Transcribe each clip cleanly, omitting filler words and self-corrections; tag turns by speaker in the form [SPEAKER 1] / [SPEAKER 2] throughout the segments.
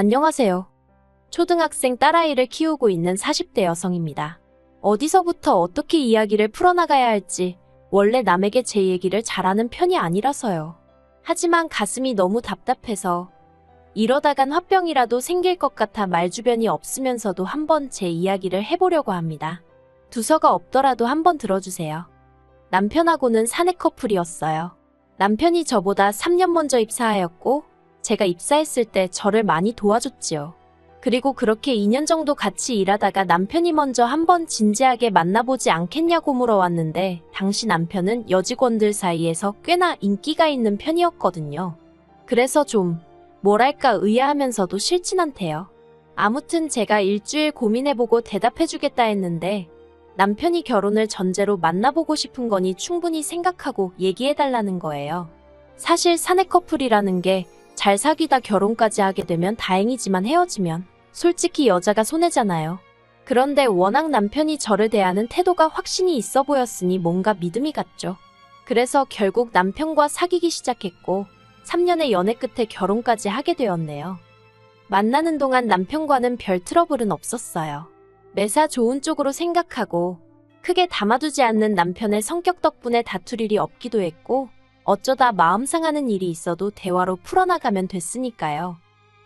[SPEAKER 1] 안녕하세요. 초등학생 딸아이를 키우고 있는 40대 여성입니다. 어디서부터 어떻게 이야기를 풀어나가야 할지 원래 남에게 제 얘기를 잘하는 편이 아니라서요. 하지만 가슴이 너무 답답해서 이러다간 화병이라도 생길 것 같아 말주변이 없으면서도 한번 제 이야기를 해보려고 합니다. 두서가 없더라도 한번 들어주세요. 남편하고는 사내 커플이었어요. 남편이 저보다 3년 먼저 입사하였고 제가 입사했을 때 저를 많이 도와줬지요. 그리고 그렇게 2년 정도 같이 일하다가 남편이 먼저 한번 진지하게 만나보지 않겠냐고 물어왔는데 당시 남편은 여직원들 사이에서 꽤나 인기가 있는 편이었거든요. 그래서 좀 뭐랄까 의아하면서도 싫진 않대요. 아무튼 제가 일주일 고민해보고 대답해주겠다 했는데 남편이 결혼을 전제로 만나보고 싶은 거니 충분히 생각하고 얘기해달라는 거예요. 사실 사내 커플이라는 게 잘 사귀다 결혼까지 하게 되면 다행이지만 헤어지면 솔직히 여자가 손해잖아요. 그런데 워낙 남편이 저를 대하는 태도가 확신이 있어 보였으니 뭔가 믿음이 갔죠. 그래서 결국 남편과 사귀기 시작했고 3년의 연애 끝에 결혼까지 하게 되었네요. 만나는 동안 남편과는 별 트러블은 없었어요. 매사 좋은 쪽으로 생각하고 크게 담아두지 않는 남편의 성격 덕분에 다툴 일이 없기도 했고 어쩌다 마음 상하는 일이 있어도 대화로 풀어나가면 됐으니까요.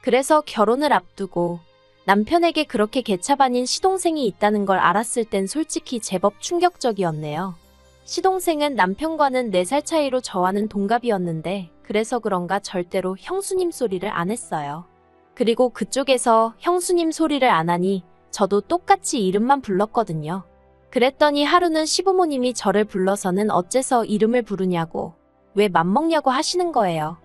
[SPEAKER 1] 그래서 결혼을 앞두고 남편에게 그렇게 개차반인 시동생이 있다는 걸 알았을 땐 솔직히 제법 충격적이었네요. 시동생은 남편과는 4살 차이로 저와는 동갑이었는데 그래서 그런가 절대로 형수님 소리를 안 했어요. 그리고 그쪽에서 형수님 소리를 안 하니 저도 똑같이 이름만 불렀거든요. 그랬더니 하루는 시부모님이 저를 불러서는 어째서 이름을 부르냐고 왜 맘먹냐고 하시는 거예요.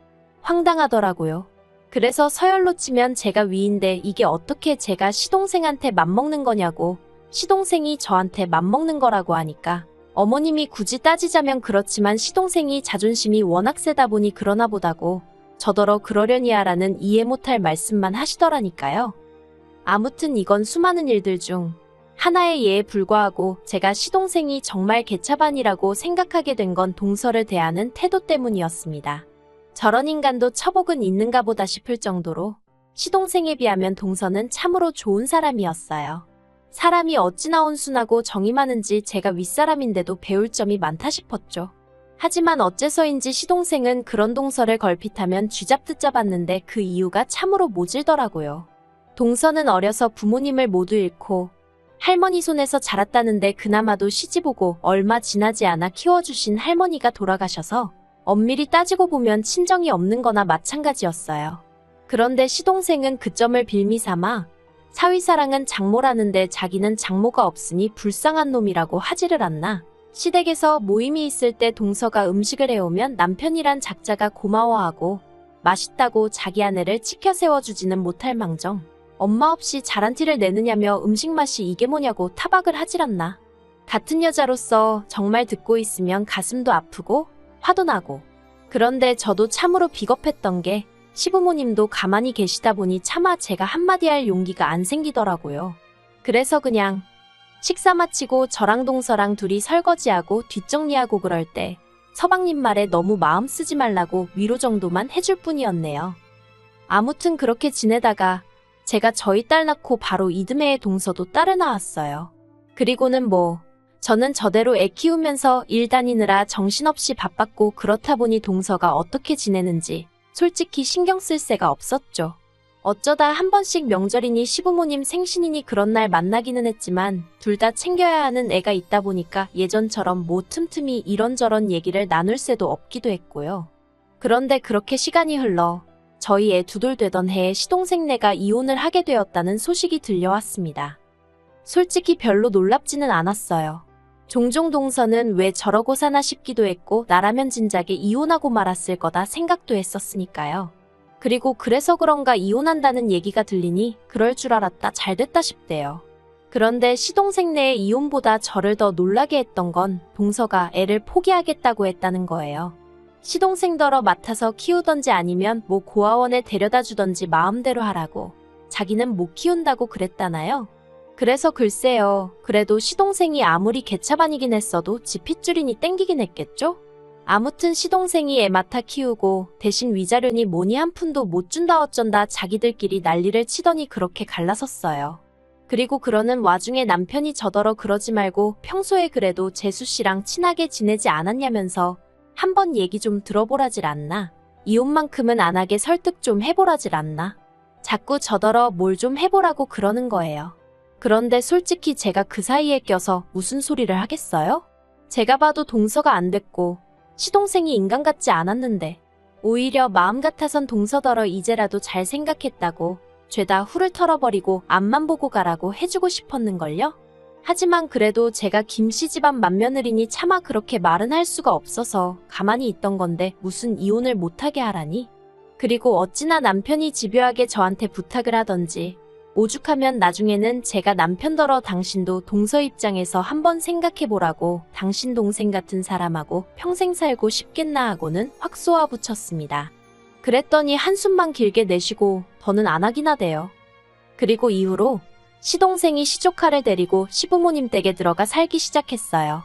[SPEAKER 1] 황당하더라고요. 그래서 서열로 치면 제가 위인데 이게 어떻게 제가 시동생한테 맘먹는 거냐고 시동생이 저한테 맘먹는 거라고 하니까 어머님이 굳이 따지자면 그렇지만 시동생이 자존심이 워낙 세다 보니 그러나 보다고 저더러 그러려니야 라는 이해 못할 말씀만 하시더라니까요. 아무튼 이건 수많은 일들 중 하나의 예에 불과하고 제가 시동생이 정말 개차반이라고 생각하게 된 건 동서를 대하는 태도 때문이었습니다. 저런 인간도 처복은 있는가 보다 싶을 정도로 시동생에 비하면 동서는 참으로 좋은 사람이었어요. 사람이 어찌나 온순하고 정이 많은지 제가 윗사람인데도 배울 점이 많다 싶었죠. 하지만 어째서인지 시동생은 그런 동서를 걸핏하면 쥐잡듯 잡았는데 그 이유가 참으로 모질더라고요. 동서는 어려서 부모님을 모두 잃고 할머니 손에서 자랐다는데 그나마도 시집오고 얼마 지나지 않아 키워주신 할머니가 돌아가셔서 엄밀히 따지고 보면 친정이 없는 거나 마찬가지였어요. 그런데 시동생은 그 점을 빌미삼아 사위사랑은 장모라는데 자기는 장모가 없으니 불쌍한 놈이라고 하지를 않나. 시댁에서 모임이 있을 때 동서가 음식을 해오면 남편이란 작자가 고마워하고 맛있다고 자기 아내를 치켜 세워주지는 못할 망정 엄마 없이 잘한 티를 내느냐며 음식 맛이 이게 뭐냐고 타박을 하질 않나. 같은 여자로서 정말 듣고 있으면 가슴도 아프고 화도 나고. 그런데 저도 참으로 비겁했던 게 시부모님도 가만히 계시다 보니 차마 제가 한마디 할 용기가 안 생기더라고요. 그래서 그냥 식사 마치고 저랑 동서랑 둘이 설거지하고 뒷정리하고 그럴 때 서방님 말에 너무 마음 쓰지 말라고 위로 정도만 해줄 뿐이었네요. 아무튼 그렇게 지내다가 제가 저희 딸 낳고 바로 이듬해에 동서도 딸을 낳았어요. 그리고는 저는 저대로 애 키우면서 일 다니느라 정신없이 바빴고 그렇다 보니 동서가 어떻게 지내는지 솔직히 신경 쓸 새가 없었죠. 어쩌다 한 번씩 명절이니 시부모님 생신이니 그런 날 만나기는 했지만 둘 다 챙겨야 하는 애가 있다 보니까 예전처럼 틈틈이 이런저런 얘기를 나눌 새도 없기도 했고요. 그런데 그렇게 시간이 흘러 저희 애 두돌 되던 해에 시동생네가 이혼을 하게 되었다는 소식이 들려왔습니다. 솔직히 별로 놀랍지는 않았어요. 종종 동서는 왜 저러고 사나 싶기도 했고 나라면 진작에 이혼하고 말았을 거다 생각도 했었으니까요. 그리고 그래서 그런가 이혼한다는 얘기가 들리니 그럴 줄 알았다 잘됐다 싶대요. 그런데 시동생네의 이혼보다 저를 더 놀라게 했던 건 동서가 애를 포기하겠다고 했다는 거예요. 시동생더러 맡아서 키우던지 아니면 고아원에 데려다 주던지 마음대로 하라고. 자기는 못 키운다고 그랬다나요? 그래서 글쎄요. 그래도 시동생이 아무리 개차반이긴 했어도 지 핏줄이니 땡기긴 했겠죠? 아무튼 시동생이 애 맡아 키우고 대신 위자료니 뭐니 한 푼도 못 준다 어쩐다 자기들끼리 난리를 치더니 그렇게 갈라섰어요. 그리고 그러는 와중에 남편이 저더러 그러지 말고 평소에 그래도 재수씨랑 친하게 지내지 않았냐면서 한번 얘기 좀 들어보라질 않나. 이혼만큼은 안 하게 설득 좀 해보라질 않나. 자꾸 저더러 뭘 좀 해보라고 그러는 거예요. 그런데 솔직히 제가 그 사이에 껴서 무슨 소리를 하겠어요? 제가 봐도 동서가 안 됐고 시동생이 인간 같지 않았는데 오히려 마음 같아선 동서더러 이제라도 잘 생각했다고 죄다 후를 털어버리고 앞만 보고 가라고 해주고 싶었는걸요? 하지만 그래도 제가 김씨 집안 맏며느리니 차마 그렇게 말은 할 수가 없어서 가만히 있던 건데 무슨 이혼을 못하게 하라니? 그리고 어찌나 남편이 집요하게 저한테 부탁을 하던지 오죽하면 나중에는 제가 남편더러 당신도 동서 입장에서 한번 생각해보라고 당신 동생 같은 사람하고 평생 살고 싶겠나 하고는 확 쏘아붙였습니다. 그랬더니 한숨만 길게 내쉬고 더는 안 하긴 하대요. 그리고 이후로 시동생이 시조카를 데리고 시부모님 댁에 들어가 살기 시작했어요.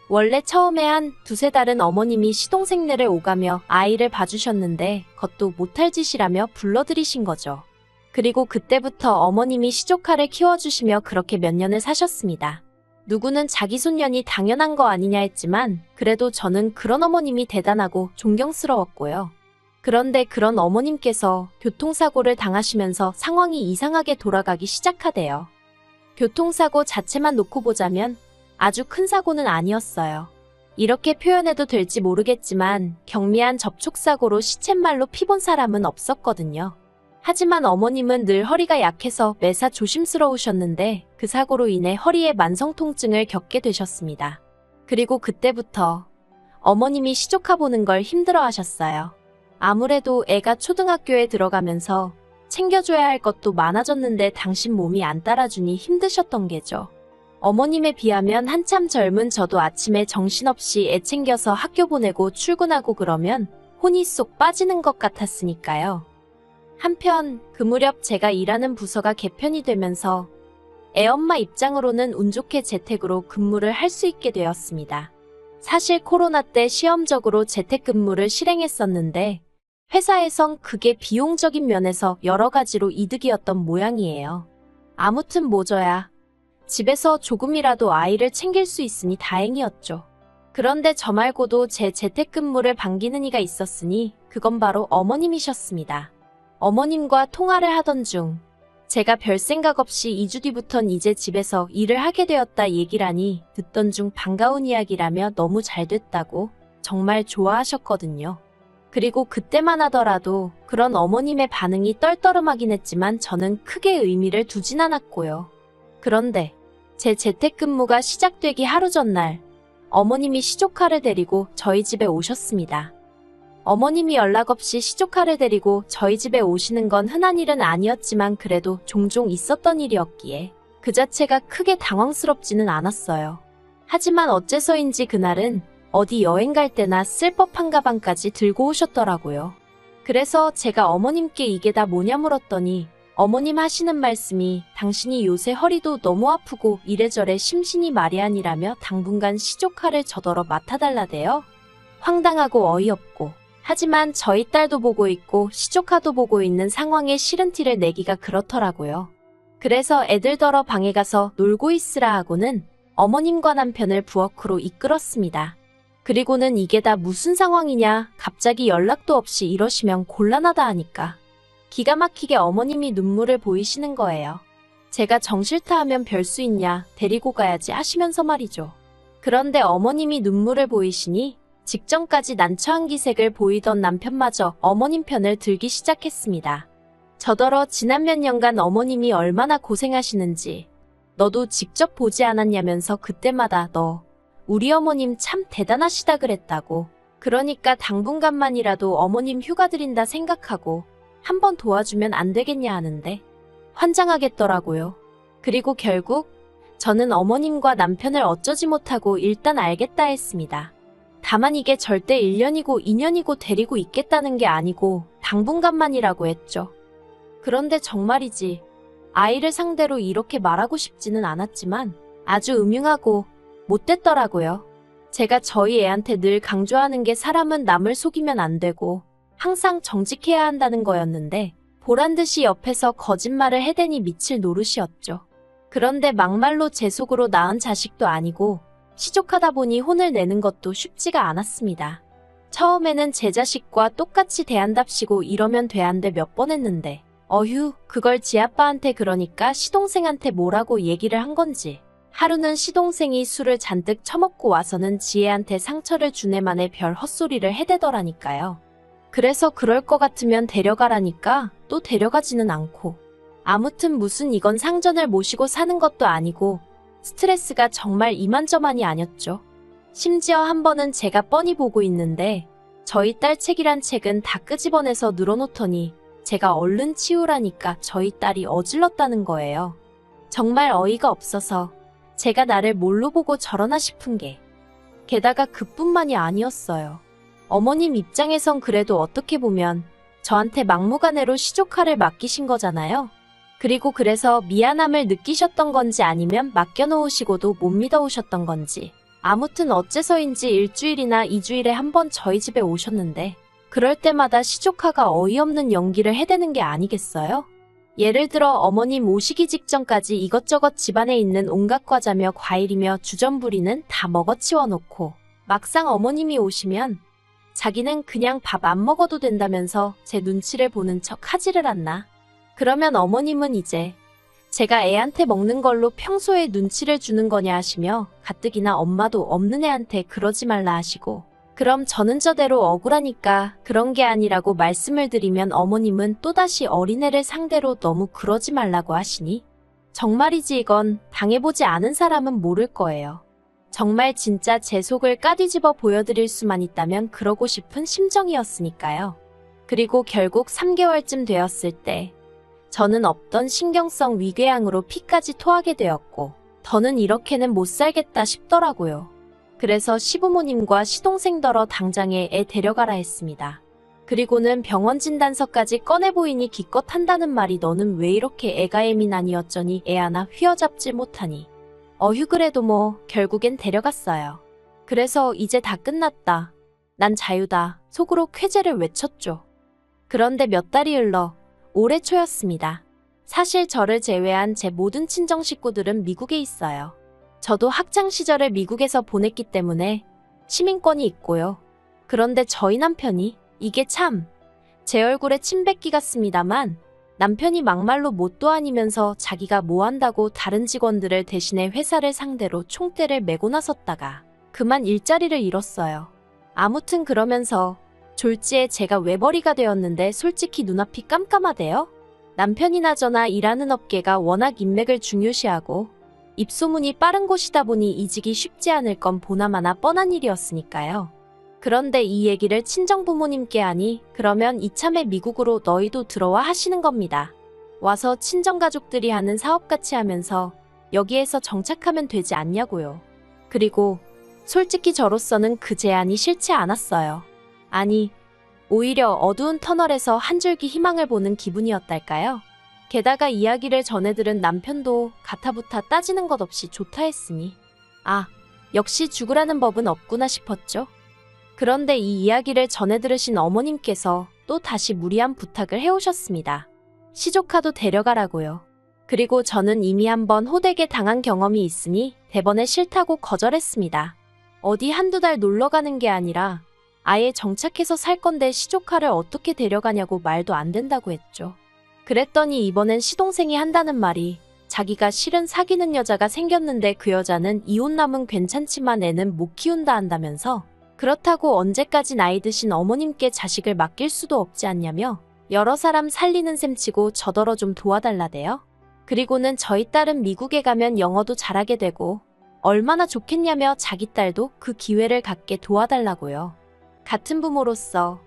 [SPEAKER 1] 원래 처음에 한 두세 달은 어머님이 시동생네를 오가며 아이를 봐주셨는데 그것도 못할 짓이라며 불러들이신 거죠. 그리고 그때부터 어머님이 시조카를 키워주시며 그렇게 몇 년을 사셨습니다. 누구는 자기 손년이 당연한 거 아니냐 했지만 그래도 저는 그런 어머님이 대단하고 존경스러웠고요. 그런데 그런 어머님께서 교통사고를 당하시면서 상황이 이상하게 돌아가기 시작하대요. 교통사고 자체만 놓고 보자면 아주 큰 사고는 아니었어요. 이렇게 표현해도 될지 모르겠지만 경미한 접촉사고로 시쳇말로 피 본 사람은 없었거든요. 하지만 어머님은 늘 허리가 약해서 매사 조심스러우셨는데 그 사고로 인해 허리에 만성통증을 겪게 되셨습니다. 그리고 그때부터 어머님이 시조카 보는 걸 힘들어 하셨어요. 아무래도 애가 초등학교에 들어가면서 챙겨줘야 할 것도 많아졌는데 당신 몸이 안 따라주니 힘드셨던 게죠. 어머님에 비하면 한참 젊은 저도 아침에 정신없이 애 챙겨서 학교 보내고 출근하고 그러면 혼이 쏙 빠지는 것 같았으니까요. 한편 그 무렵 제가 일하는 부서가 개편이 되면서 애엄마 입장으로는 운 좋게 재택으로 근무를 할 수 있게 되었습니다. 사실 코로나 때 시험적으로 재택근무를 실행했었는데 회사에선 그게 비용적인 면에서 여러 가지로 이득이었던 모양이에요. 아무튼 뭐져야 집에서 조금이라도 아이를 챙길 수 있으니 다행이었죠. 그런데 저 말고도 제 재택근무를 반기는 이가 있었으니 그건 바로 어머님이셨습니다. 어머님과 통화를 하던 중 제가 별 생각 없이 2주 뒤부턴 이제 집에서 일을 하게 되었다 얘기라니 듣던 중 반가운 이야기라며 너무 잘 됐다고 정말 좋아하셨거든요. 그리고 그때만 하더라도 그런 어머님의 반응이 떨떠름하긴 했지만 저는 크게 의미를 두진 않았고요. 그런데 제 재택근무가 시작되기 하루 전날 어머님이 시조카를 데리고 저희 집에 오셨습니다. 어머님이 연락 없이 시조카를 데리고 저희 집에 오시는 건 흔한 일은 아니었지만 그래도 종종 있었던 일이었기에 그 자체가 크게 당황스럽지는 않았어요. 하지만 어째서인지 그날은 어디 여행 갈 때나 쓸 법한 가방까지 들고 오셨더라고요. 그래서 제가 어머님께 이게 다 뭐냐 물었더니 어머님 하시는 말씀이 당신이 요새 허리도 너무 아프고 이래저래 심신이 말이 아니라며 당분간 시조카를 저더러 맡아달라대요. 황당하고 어이없고 하지만 저희 딸도 보고 있고 시조카도 보고 있는 상황에 싫은 티를 내기가 그렇더라고요. 그래서 애들더러 방에 가서 놀고 있으라 하고는 어머님과 남편을 부엌으로 이끌었습니다. 그리고는 이게 다 무슨 상황이냐 갑자기 연락도 없이 이러시면 곤란하다 하니까 기가 막히게 어머님이 눈물을 보이시는 거예요. 제가 정 싫다 하면 별 수 있냐 데리고 가야지 하시면서 말이죠. 그런데 어머님이 눈물을 보이시니 직전까지 난처한 기색을 보이던 남편마저 어머님 편을 들기 시작했습니다. 저더러 지난 몇 년간 어머님이 얼마나 고생하시는지 너도 직접 보지 않았냐면서 그때마다 너 우리 어머님 참 대단하시다 그랬다고. 그러니까 당분간만이라도 어머님 휴가 드린다 생각하고 한번 도와주면 안 되겠냐 하는데 환장하겠더라고요. 그리고 결국 저는 어머님과 남편을 어쩌지 못하고 일단 알겠다 했습니다. 다만 이게 절대 1년이고 2년이고 데리고 있겠다는 게 아니고 당분간만이라고 했죠. 그런데 정말이지 아이를 상대로 이렇게 말하고 싶지는 않았지만 아주 음흉하고 못됐더라고요. 제가 저희 애한테 늘 강조하는 게 사람은 남을 속이면 안 되고 항상 정직해야 한다는 거였는데 보란듯이 옆에서 거짓말을 해대니 미칠 노릇이었죠. 그런데 막말로 제 속으로 낳은 자식도 아니고 시족하다 보니 혼을 내는 것도 쉽지가 않았습니다. 처음에는 제 자식과 똑같이 대한답시고 이러면 돼안돼 몇 번 했는데 어휴, 그걸 지 아빠한테 그러니까 시동생한테 뭐라고 얘기를 한 건지 하루는 시동생이 술을 잔뜩 처먹고 와서는 지혜한테 상처를 준 애만의 별 헛소리를 해대더라니까요. 그래서 그럴 것 같으면 데려가라니까 또 데려가지는 않고 아무튼 무슨 이건 상전을 모시고 사는 것도 아니고 스트레스가 정말 이만저만이 아니었죠. 심지어 한 번은 제가 뻔히 보고 있는데 저희 딸 책이란 책은 다 끄집어내서 늘어놓더니 제가 얼른 치우라니까 저희 딸이 어질렀다는 거예요. 정말 어이가 없어서 제가 나를 뭘로 보고 저러나 싶은 게 게다가 그뿐만이 아니었어요. 어머님 입장에선 그래도 어떻게 보면 저한테 막무가내로 시조카를 맡기신 거잖아요. 그리고 그래서 미안함을 느끼셨던 건지 아니면 맡겨놓으시고도 못 믿어오셨던 건지 아무튼 어째서인지 일주일이나 2주일에 한 번 저희 집에 오셨는데 그럴 때마다 시조카가 어이없는 연기를 해대는 게 아니겠어요? 예를 들어 어머님 오시기 직전까지 이것저것 집안에 있는 온갖 과자며 과일이며 주전부리는 다 먹어치워 놓고 막상 어머님이 오시면 자기는 그냥 밥 안 먹어도 된다면서 제 눈치를 보는 척 하지를 않나. 그러면 어머님은 이제 제가 애한테 먹는 걸로 평소에 눈치를 주는 거냐 하시며 가뜩이나 엄마도 없는 애한테 그러지 말라 하시고 그럼 저는 저대로 억울하니까 그런 게 아니라고 말씀을 드리면 어머님은 또다시 어린애를 상대로 너무 그러지 말라고 하시니 정말이지 이건 당해보지 않은 사람은 모를 거예요. 정말 진짜 제 속을 까뒤집어 보여드릴 수만 있다면 그러고 싶은 심정이었으니까요. 그리고 결국 3개월쯤 되었을 때 저는 없던 신경성 위궤양으로 피까지 토하게 되었고 더는 이렇게는 못 살겠다 싶더라고요. 그래서 시부모님과 시동생더러 당장에 애 데려가라 했습니다. 그리고는 병원 진단서까지 꺼내보이니 기껏 한다는 말이 너는 왜 이렇게 애가 예민하니 어쩌니 애 하나 휘어잡질 못하니 어휴 그래도 뭐 결국엔 데려갔어요. 그래서 이제 다 끝났다. 난 자유다. 속으로 쾌재를 외쳤죠. 그런데 몇 달이 흘러 올해 초였습니다. 사실 저를 제외한 제 모든 친정 식구들은 미국에 있어요. 저도 학창 시절을 미국에서 보냈기 때문에 시민권이 있고요. 그런데 저희 남편이 이게 참 제 얼굴에 침 뱉기 같습니다만 남편이 막말로 뭣도 아니면서 자기가 뭐 한다고 다른 직원들을 대신해 회사를 상대로 총대를 메고 나섰다가 그만 일자리를 잃었어요. 아무튼 그러면서 졸지에 제가 외벌이가 되었는데 솔직히 눈앞이 깜깜하대요. 남편이나 저나 일하는 업계가 워낙 인맥을 중요시하고 입소문이 빠른 곳이다 보니 이직이 쉽지 않을 건 보나마나 뻔한 일이었으니까요. 그런데 이 얘기를 친정부모님께 하니 그러면 이참에 미국으로 너희도 들어와 하시는 겁니다. 와서 친정가족들이 하는 사업같이 하면서 여기에서 정착하면 되지 않냐고요. 그리고 솔직히 저로서는 그 제안이 싫지 않았어요. 아니, 오히려 어두운 터널에서 한 줄기 희망을 보는 기분이었달까요? 게다가 이야기를 전해 들은 남편도 가타부타 따지는 것 없이 좋다 했으니 아, 역시 죽으라는 법은 없구나 싶었죠. 그런데 이 이야기를 전해 들으신 어머님께서 또 다시 무리한 부탁을 해오셨습니다. 시조카도 데려가라고요. 그리고 저는 이미 한번 호되게 당한 경험이 있으니 대번에 싫다고 거절했습니다. 어디 한두 달 놀러 가는 게 아니라 아예 정착해서 살 건데 시조카를 어떻게 데려가냐고 말도 안 된다고 했죠. 그랬더니 이번엔 시동생이 한다는 말이 자기가 실은 사귀는 여자가 생겼는데 그 여자는 이혼남은 괜찮지만 애는 못 키운다 한다면서 그렇다고 언제까지 나이 드신 어머님께 자식을 맡길 수도 없지 않냐며 여러 사람 살리는 셈치고 저더러 좀 도와달라대요. 그리고는 저희 딸은 미국에 가면 영어도 잘하게 되고 얼마나 좋겠냐며 자기 딸도 그 기회를 갖게 도와달라고요. 같은 부모로서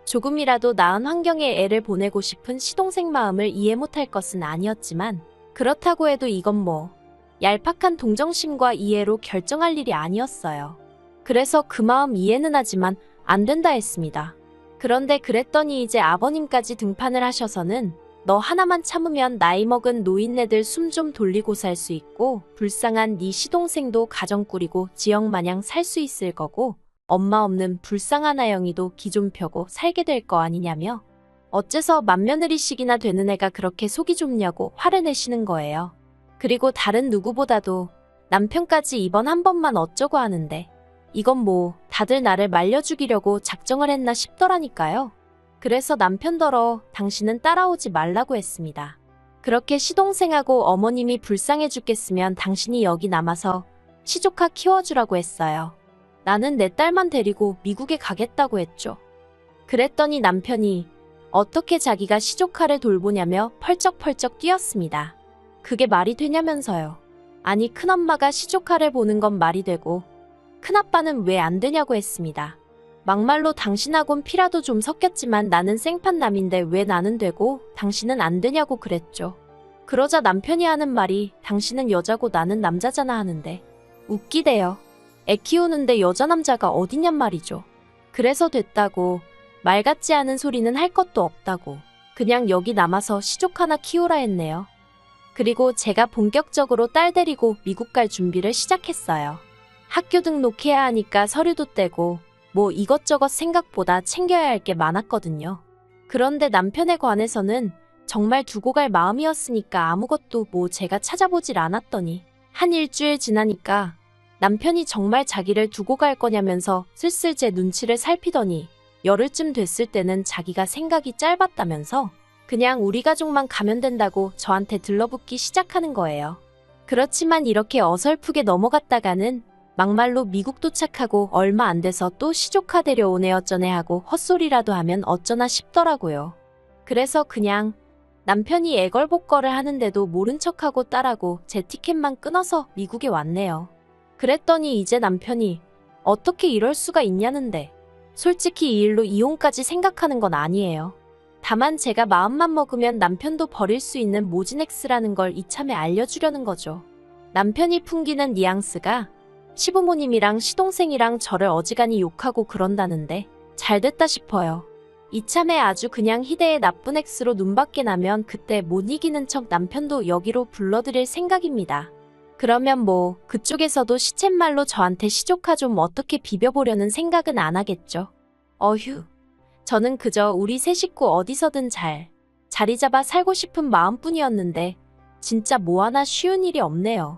[SPEAKER 1] 조금이라도 나은 환경에 애를 보내고 싶은 시동생 마음을 이해 못할 것은 아니었지만 그렇다고 해도 이건 뭐 얄팍한 동정심과 이해로 결정할 일이 아니었어요. 그래서 그 마음 이해는 하지만 안 된다 했습니다. 그런데 그랬더니 이제 아버님까지 등판을 하셔서는 너 하나만 참으면 나이 먹은 노인네들 숨 좀 돌리고 살 수 있고 불쌍한 네 시동생도 가정 꾸리고 지역 마냥 살 수 있을 거고 엄마 없는 불쌍한 아영이도 기 좀 펴고 살게 될 거 아니냐며 어째서 맏며느리씩이나 되는 애가 그렇게 속이 좁냐고 화를 내시는 거예요. 그리고 다른 누구보다도 남편까지 이번 한 번만 어쩌고 하는데 이건 뭐 다들 나를 말려 죽이려고 작정을 했나 싶더라니까요. 그래서 남편더러 당신은 따라오지 말라고 했습니다. 그렇게 시동생하고 어머님이 불쌍해 죽겠으면 당신이 여기 남아서 시조카 키워주라고 했어요. 나는 내 딸만 데리고 미국에 가겠다고 했죠. 그랬더니 남편이 어떻게 자기가 시조카를 돌보냐며 펄쩍펄쩍 뛰었습니다. 그게 말이 되냐면서요. 아니 큰엄마가 시조카를 보는 건 말이 되고 큰아빠는 왜 안 되냐고 했습니다. 막말로 당신하곤 피라도 좀 섞였지만 나는 생판남인데 왜 나는 되고 당신은 안 되냐고 그랬죠. 그러자 남편이 하는 말이 당신은 여자고 나는 남자잖아 하는데 웃기대요. 애 키우는데 여자 남자가 어디냔 말이죠. 그래서 됐다고 말 같지 않은 소리는 할 것도 없다고 그냥 여기 남아서 시족 하나 키우라 했네요. 그리고 제가 본격적으로 딸 데리고 미국 갈 준비를 시작했어요. 학교 등록해야 하니까 서류도 떼고 뭐 이것저것 생각보다 챙겨야 할 게 많았거든요. 그런데 남편에 관해서는 정말 두고 갈 마음이었으니까 아무것도 뭐 제가 찾아보질 않았더니 한 일주일 지나니까 남편이 정말 자기를 두고 갈 거냐면서 슬슬 제 눈치를 살피더니 열흘쯤 됐을 때는 자기가 생각이 짧았다면서 그냥 우리 가족만 가면 된다고 저한테 들러붙기 시작하는 거예요. 그렇지만 이렇게 어설프게 넘어갔다가는 막말로 미국 도착하고 얼마 안 돼서 또 시조카 데려오네 어쩌네 하고 헛소리라도 하면 어쩌나 싶더라고요. 그래서 그냥 남편이 애걸복걸을 하는데도 모른 척하고 딸하고 제 티켓만 끊어서 미국에 왔네요. 그랬더니 이제 남편이 어떻게 이럴 수가 있냐는데 솔직히 이 일로 이혼까지 생각하는 건 아니에요. 다만 제가 마음만 먹으면 남편도 버릴 수 있는 모진엑스라는 걸 이참에 알려주려는 거죠. 남편이 풍기는 뉘앙스가 시부모님이랑 시동생이랑 저를 어지간히 욕하고 그런다는데 잘됐다 싶어요. 이참에 아주 그냥 희대의 나쁜 X로 눈밖에 나면 그때 못 이기는 척 남편도 여기로 불러들일 생각입니다. 그러면 뭐 그쪽에서도 시쳇말로 저한테 시조카 좀 어떻게 비벼보려는 생각은 안 하겠죠. 어휴, 저는 그저 우리 세 식구 어디서든 자리 잡아 살고 싶은 마음뿐이었는데 진짜 뭐 하나 쉬운 일이 없네요.